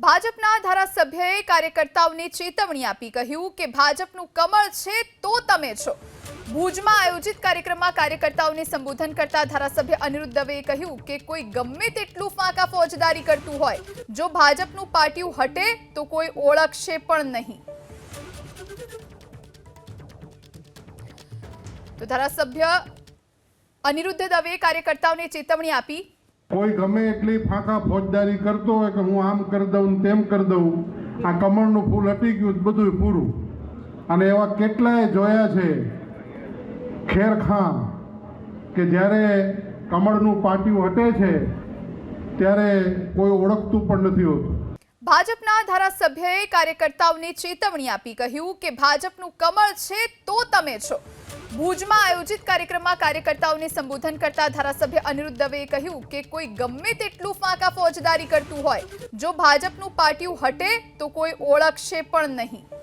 ભાજપના ધારાસભ્યએ કાર્યકર્તાઓને ચેતવણી આપી કહ્યું કે ભાજપનું કમળ છે તો તમે છો। ભુજમાં આયોજિત કાર્યક્રમમાં કાર્યકર્તાઓને સંબોધન કરતા ધારાસભ્ય અનિરુદ્ધ દવેએ કહ્યું કે કોઈ ગમે તેટલું ફાંકા ફોજદારી કરતું હોય, જો ભાજપનું પાટિયું હટે તો કોઈ ઓળખશે પણ નહીં। તો ધારાસભ્ય અનિરુદ્ધ દવેએ કાર્યકર્તાઓને ચેતવણી આપી। કોઈ ગમે એટલી ફાંકા ફોજદારી કરતો હોય કે હું આમ કરી દઉં તેમ કરી દઉં, આ કમળનું ફૂલ હટી ગયું બધું પૂરું। અને એવા કેટલાય જોયા છે ખેરખાં કે જ્યારે કમળનું પાટિયું હટે છે ત્યારે કોઈ ઓળખતું પણ નથી હોતું। ભાજપના ધારાસભ્યએ કાર્યકર્તાઓને ચેતવણી આપી કહ્યું કે ભાજપનું કમળ છે તો તમે છો। ભુજમાં આયોજિત કાર્યક્રમમાં કાર્યકર્તાઓને સંબોધન કરતા ધારાસભ્ય અનિરુદ્ધ દવેએ કહ્યું કે કોઈ ગમે તેટલું ફાંકા ફોજદારી કરતું હોય, જો ભાજપનું પાટિયું હટે તો કોઈ ઓળખશે પણ નહીં।